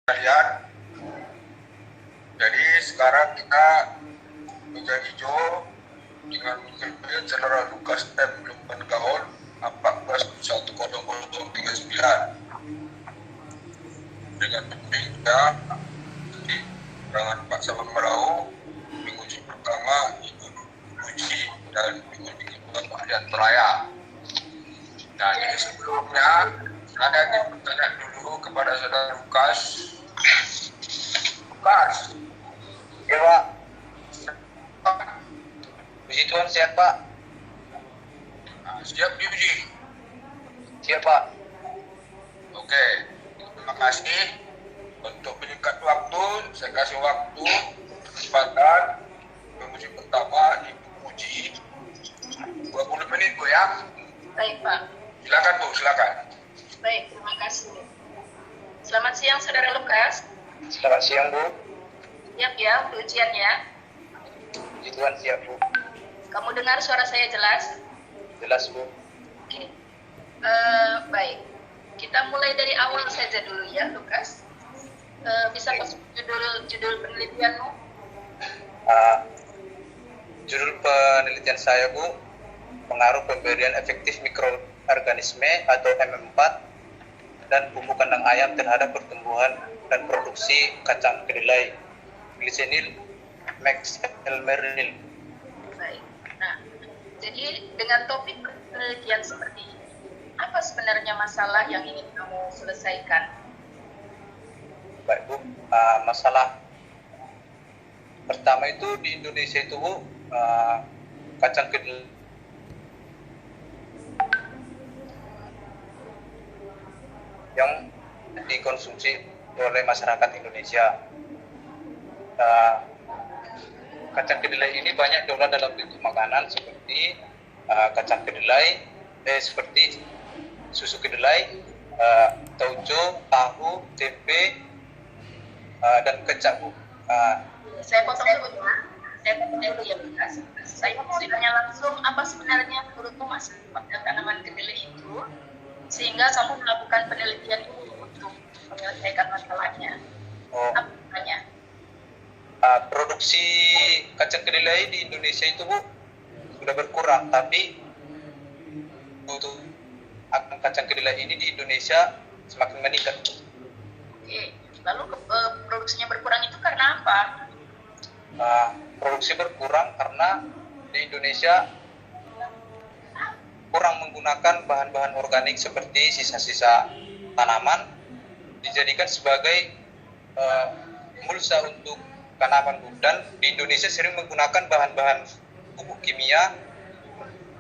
Kalian, jadi sekarang kita meja hijau dengan mengambil saudara Lukas M. Lukman Gaon 14.10.39 dengan meja di perangan Pak Sabang Merau menguji pertama Ibu Uji dan menguji kedua Pak Rian Raya. Nah, jadi sebelumnya saya ingin bertanya dulu kepada saudara Lukas. Ya Pak. Puji Tuhan sehat Pak. Siap diuji? Siap Pak. Oke, terima kasih. Untuk meningkat waktu, saya kasih waktu kesempatan penguji pertama Ibu Uji 20 menit Bu ya. Baik Pak. Silakan Bu, silakan. Baik, terima kasih. Selamat siang Saudara Lukas. Selamat siang Bu. Siap ya untuk ujiannya? Puji Tuhan siap Bu. Kamu dengar suara saya jelas? Jelas Bu. Oke. Baik. Kita mulai dari awal saja dulu ya Lukas. Bisa masuk judul penelitianmu? Judul penelitian saya Bu, pengaruh pemberian efektif mikroorganisme atau MM4 dan pupuk kandang ayam terhadap pertumbuhan dan produksi kacang kedelai, glisenil, Max-Elmernil. Baik. Nah, jadi dengan topik penelitian seperti ini, apa sebenarnya masalah yang ingin kamu selesaikan? Baik Bu, masalah pertama itu di Indonesia itu Bu, kacang kedelai yang dikonsumsi oleh masyarakat Indonesia. Kacang kedelai ini banyak diolah dalam bentuk makanan seperti kacang kedelai, seperti susu kedelai, tauco, tahu, tempe, dan kecap Bu. Saya potong dulu ya. Saya potong dulu ya Lukas. Saya mau tanya langsung, apa sebenarnya menurutmu masalah pada tanaman kedelai itu sehingga kamu melakukan penelitian itu untuk menyelesaikan masalahnya? Apa namanya? Produksi kacang kedelai di Indonesia itu Bu sudah berkurang, tapi untuk kacang kedelai ini di Indonesia semakin meningkat. Oke, lalu produksinya berkurang itu karena apa? Produksi berkurang karena di Indonesia kurang menggunakan bahan-bahan organik seperti sisa-sisa tanaman dijadikan sebagai mulsa untuk tanaman Bu. Dan di Indonesia sering menggunakan bahan-bahan pupuk kimia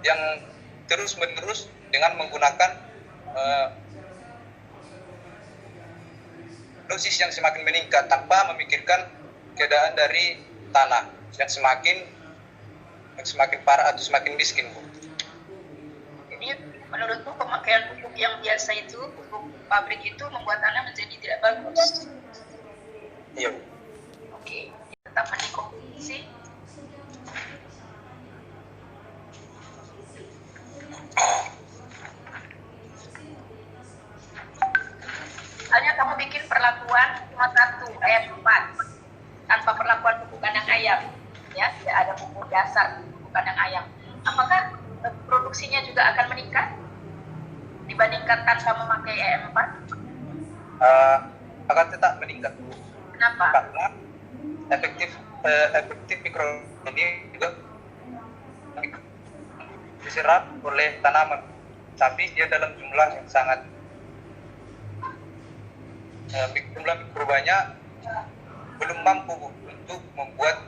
yang terus-menerus dengan menggunakan dosis yang semakin meningkat tanpa memikirkan keadaan dari tanah yang semakin parah atau semakin miskin Bu. Jadi menurutmu pemakaian pupuk yang biasa itu, pupuk pabrik itu membuat tanah menjadi tidak bagus? Iya Bu. Oke, tetap mendekomposisi. Hanya kamu bikin perlakuan cuma 1 ayat 4 tanpa perlakuan pupuk kandang ayam, ya, tidak ada pupuk dasar pupuk kandang ayam. Apakah produksinya juga akan meningkat dibandingkan tanpa memakai EM4? Akan tetap meningkat Bu. Kenapa? Karena efektif mikro ini juga diserap oleh tanaman, tapi dia dalam jumlah yang sangat jumlah mikrobanya belum mampu untuk membuat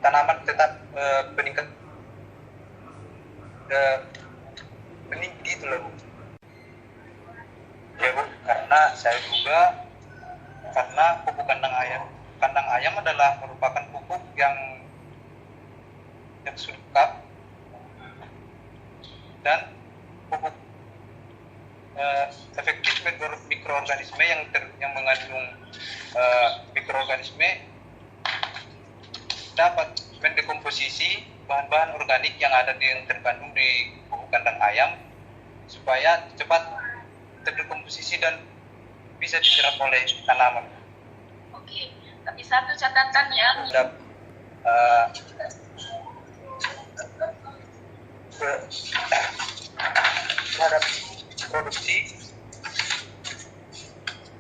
tanaman tetap meningkat meninggi itu loh Bu. Ya Bu, karena saya juga karena pupuk kandang ayam adalah merupakan pupuk yang sudah dan pupuk efektif mikroorganisme yang mengandung mikroorganisme dapat mendekomposisi bahan-bahan organik yang terkandung di pupuk kandang ayam supaya cepat terdekomposisi dan bisa diserap oleh tanaman. Oke. Tapi satu catatannya, terhadap eh, terhadap produksi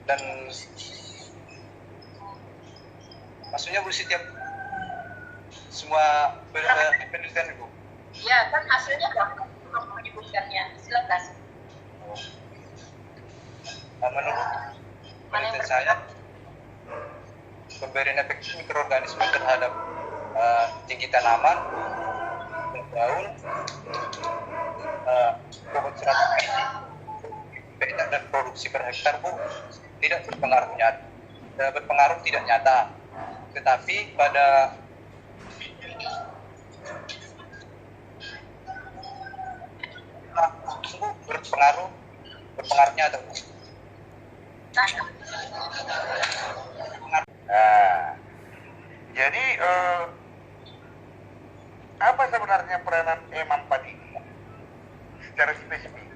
dan maksudnya Bu setiap semua penelitian Bu. ya kan hasilnya Bapak menyebutkannya. Silakan. Menurut penelitian saya, pemberian efek mikroorganisme terhadap tinggi tanaman, daun, bobot serat biji, pH dan produksi per hektar Bu tidak berpengaruh tidak nyata, tetapi pada Bu berpengaruhnya atau Bu? Nah, jadi apa sebenarnya peranan E4 ini secara spesifik?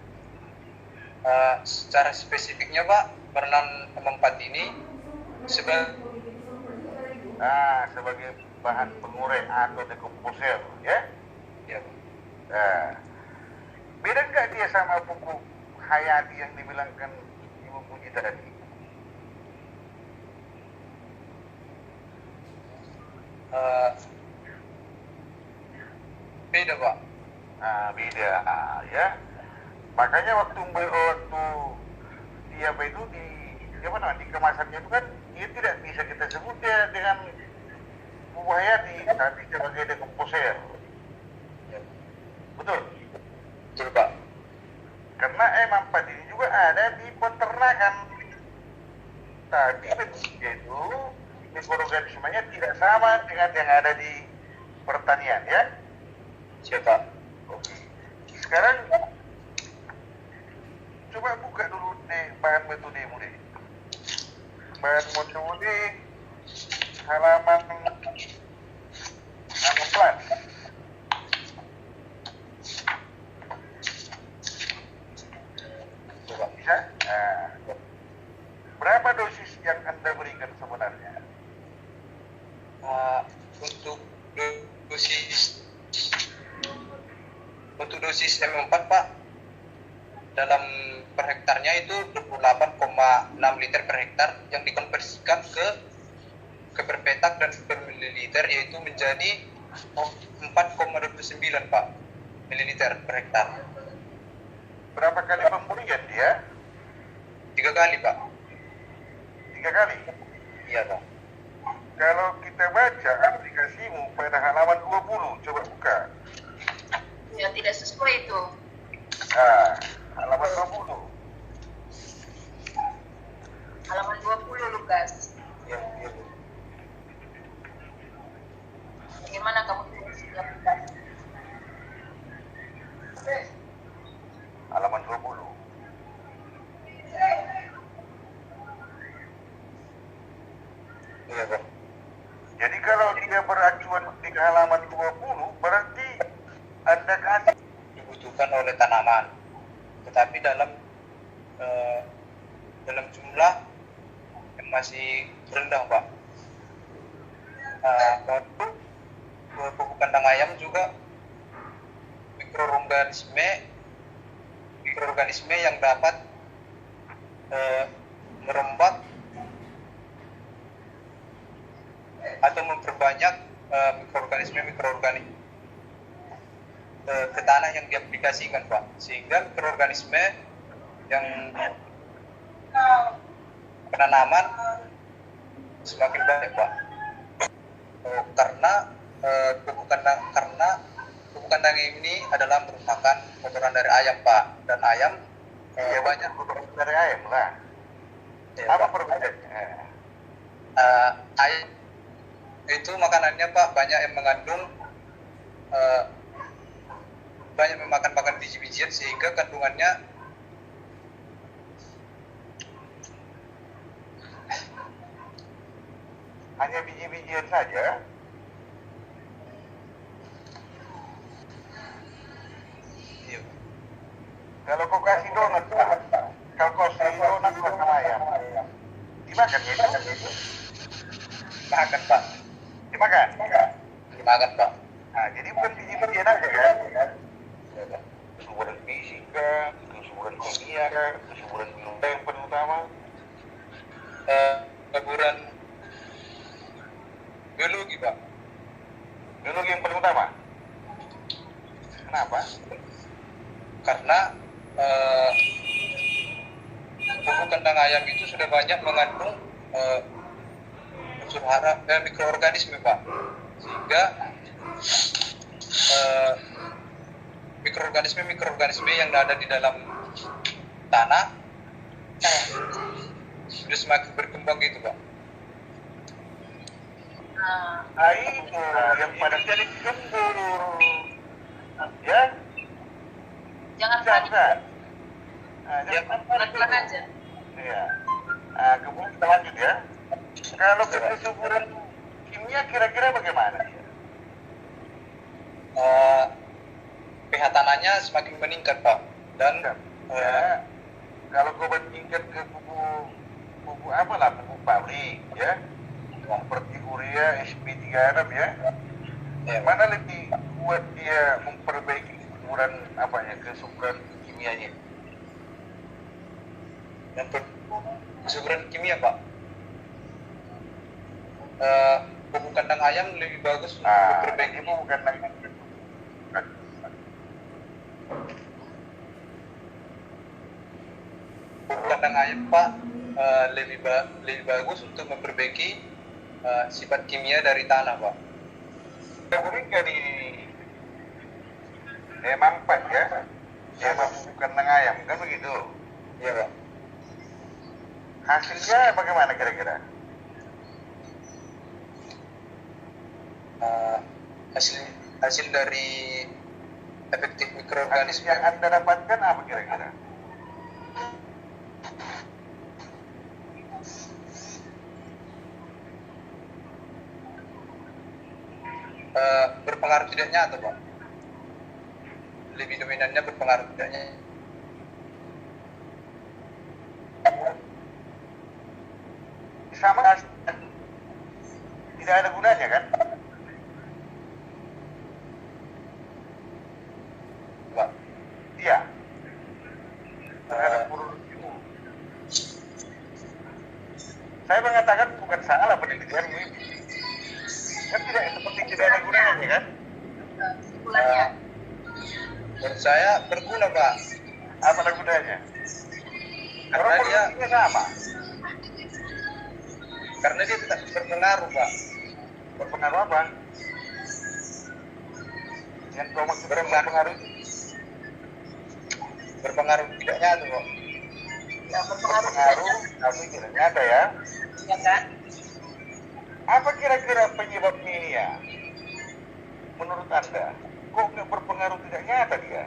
Secara spesifiknya Pak, peranan M4 ini sebagai Sebagai bahan pengurai atau dekomposer, ya? ya, Nah, beda nggak dia sama pupuk hayati yang dibilangkan Ibu Puji tadi? beda Pak. Nah, beda, ya. Makanya waktu dia apa itu di kemasannya itu kan dia tidak bisa kita sebut ya dengan pupuk hayati, tapi sebagai dekomposer. Betul? Betul Pak. Karena E4 ini juga ada di peternakan, tapi bentuknya itu mikroorganismenya tidak sama dengan yang ada di pertanian, ya. Siapa? Oke. Sekarang coba buka dulu deh bahan metodemu deh. Bahan metode halaman 16. Coba. Bisa? Nah, berapa dosis yang Anda berikan sebenarnya? Untuk dosis M4 Pak, dalam per hektarnya itu 28,6 liter per hektar yang dikonversikan ke per petak dan per mililiter, yaitu menjadi 4,29 Pak mililiter per hektar. Berapa kali pemberian dia? 3 kali Pak. 3 kali. Iya Pak. Kalau kita baca aplikasimu pada halaman 20, coba buka. Ya tidak sesuai itu. Nah, halaman 20. Halaman 20 Lukas. Iya, iya Bu. Bagaimana kamu tulis di aplikasi? Halaman 20. Iya Pak. Jadi kalau dia beracuan di halaman 20, berarti Anda kasih Dibutuhkan oleh tanaman, tetapi dalam jumlah yang masih rendah Pak. Untuk pupuk kandang ayam juga mikroorganisme yang dapat merembak atau memperbanyak mikroorganisme ke tanah yang diaplikasikan Pak, sehingga mikroorganisme yang penanaman semakin banyak Pak. Karena pupuk kandang ini adalah merupakan kotoran dari ayam Pak, dan ayam banyak dari ayam lah. ya, Apa Pak. perbedaannya? Ayam itu makanannya Pak banyak yang mengandung banyak memakan biji-bijian, sehingga kandungannya hanya biji-bijian saja. iya, Kalau kau kasih donat, kalau kau kasih donat sama ayam, dimakan ya? dimakan Pak. Dimakan. Dimakan Pak. Nah, jadi bukan biji-bijian aja kan? Kesuburan fisika, kesuburan kimia, kesuburan biologi yang paling utama. Kesuburan biologi Pak. Biologi yang paling utama. Kenapa? Karena pupuk kandang ayam itu sudah banyak mengandung unsur hara mikroorganisme Pak, sehingga mikroorganisme yang ada di dalam tanah sudah semakin berkembang gitu Pak. Nah, itu yang pada jadi gembur. Ya, Jangan panik, jangan. Nah, Ya, pelan-pelan aja. Iya. Nah, kemudian kita lanjut ya. Kalau kesuburan kimia kira-kira bagaimana? pH tanahnya semakin meningkat Pak, dan Ya, kalau kau bandingkan ke pupuk apa lah, pupuk pabrik ya, seperti urea, SP36 ya, mana lebih kuat dia memperbaiki kesuburan kimianya? yang kesuburan kimia Pak, pupuk kandang ayam lebih bagus untuk memperbaiki Ini bukan lagi pupuk kandang ayam Pak, lebih bagus untuk memperbaiki sifat kimia dari tanah Pak. kemudian di mampat ya, pupuk kandang ayam kan begitu. Iya Pak. Hasilnya bagaimana kira-kira? Hasil dari efektif Hasil mikroorganisme yang Anda dapatkan apa kira-kira? berpengaruh tidak nyata Pak. Lebih dominannya berpengaruh tidak nyata. Sama hasil tidak ada gunanya kan? Pak. Iya. Terhadap produksimu. Saya mengatakan bukan salah penelitianmu ini. Kan tidak ada gunanya kan? Kesimpulannya, Menurut saya berguna Pak, Apa ada gunanya? karena Orang dia produksinya sama. tetap berpengaruh Pak. Berpengaruh apa? Yang kau maksud berpengaruh itu? Berpengaruh tidak nyata Pak. yang berpengaruh Berpengaruh, tapi tidak nyata ya. ya kan? Apa kira-kira penyebabnya ini ya? Menurut Anda, kok nggak berpengaruh tidak nyata dia?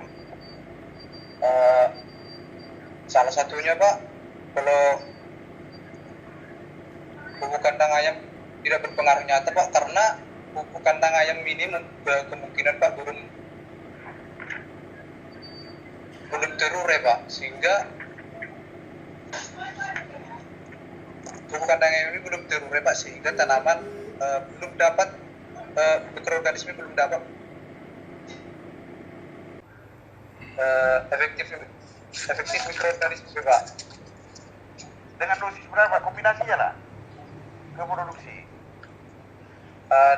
Salah satunya Pak, kalau pupuk kandang ayam tidak berpengaruh nyata Pak, karena pupuk kandang ayam ini kemungkinan Pak belum terurai Pak, sehingga pupuk kandang ayam ini belum terurai Pak, sehingga tanaman belum dapat mikroorganisme belum dapat efektif mikroorganisme Pak. Dengan dosis berapa? Kombinasinya lah ke produksi.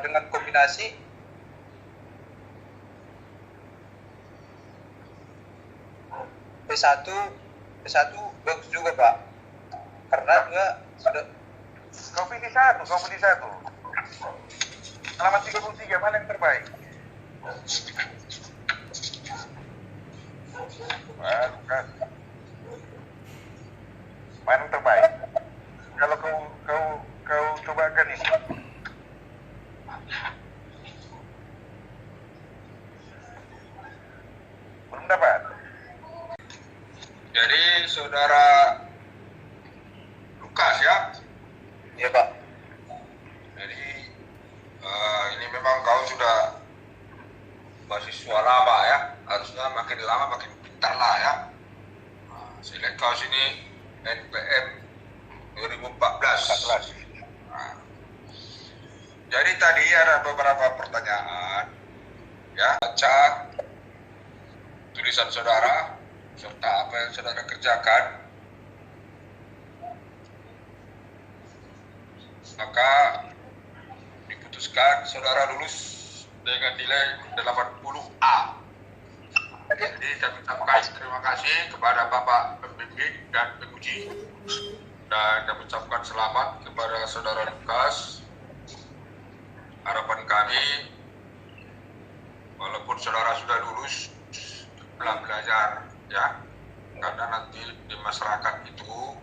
Dengan kombinasi P1 bagus juga Pak, karena juga sudah Kau pilih satu. Halaman 33, mana yang terbaik? Bukan. Mana yang terbaik? Kalau kau cobakan ini. Belum dapat. Jadi saudara Lukas ya, ya Pak. jadi ini memang kau sudah mahasiswa lama ya, harusnya makin lama makin pintar lah ya. Saya lihat kau sini NPM 2014. Nah, Jadi tadi ada beberapa pertanyaan, ya, baca tulisan saudara serta apa yang saudara kerjakan, maka diputuskan saudara lulus dengan nilai 80A. Jadi kami ucapkan terima kasih kepada Bapak pembimbing dan penguji, dan kami ucapkan selamat kepada saudara Lukas. Harapan kami, walaupun saudara sudah lulus, tetaplah belajar, ya, karena nanti di masyarakat itu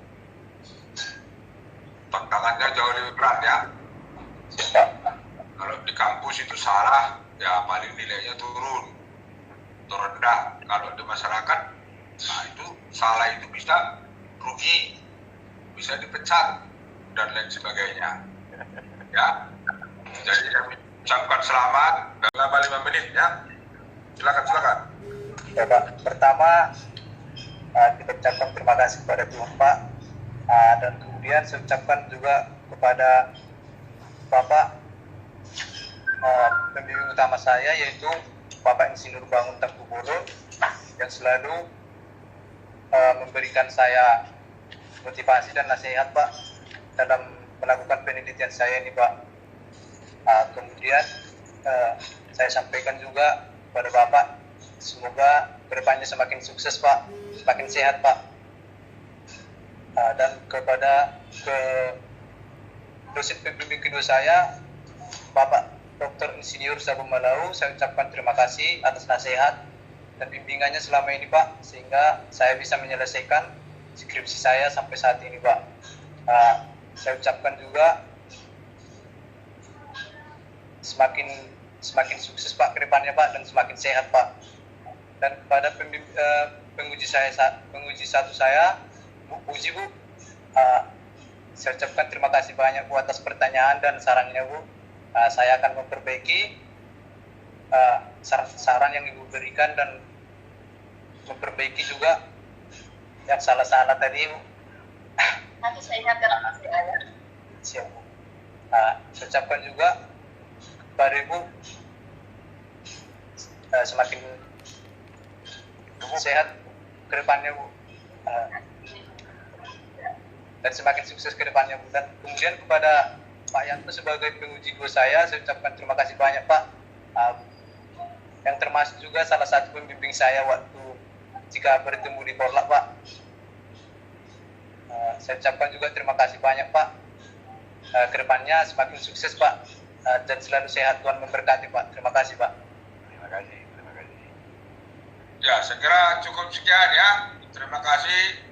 tantangannya jauh lebih berat, ya. Kalau di kampus itu salah, ya paling nilainya turun, terendah. Kalau di masyarakat, nah itu salah itu bisa rugi, bisa dipecat dan lain sebagainya, ya. Jadi kami ucapkan selamat dalam 5 menit, ya. Silakan. Ya Pak, pertama kita ucapkan terima kasih kepada Tuhan Pak, dan kemudian saya ucapkan juga kepada Bapak pembimbing utama saya, yaitu Bapak Insinyur Bangun Tangkubolo, yang selalu memberikan saya motivasi dan nasihat Pak dalam melakukan penelitian saya ini Pak. Kemudian saya sampaikan juga kepada Bapak, semoga kedepannya semakin sukses Pak, semakin sehat Pak. Dan kepada dosen pembimbing kedua saya, Bapak Dr. Insinyur Sabu Malau, saya ucapkan terima kasih atas nasihat dan bimbingannya selama ini Pak, sehingga saya bisa menyelesaikan skripsi saya sampai saat ini Pak. Saya ucapkan juga semakin sukses Pak ke depannya Pak, dan semakin sehat Pak. Dan kepada penguji satu saya, Bu Puji Bu, saya ucapkan terima kasih banyak Bu atas pertanyaan dan sarannya Bu. Saya akan memperbaiki saran yang Ibu berikan dan memperbaiki juga yang salah-salah tadi Bu. Nanti saya ingatkan masih ada. Siap Bu. Saya ucapkan juga kepada Ibu semakin sehat ke depannya Bu, dan semakin sukses ke depannya Bu. Dan kemudian kepada Pak Yanto sebagai penguji dua saya ucapkan terima kasih banyak Pak, yang termasuk juga salah satu pembimbing saya waktu jika bertemu di Porlak Pak. Saya ucapkan juga terima kasih banyak Pak. Kedepannya semakin sukses Pak, dan selalu sehat, Tuhan memberkati Pak. Terima kasih Pak. Terima kasih. Ya, saya kira cukup sekian, ya. Terima kasih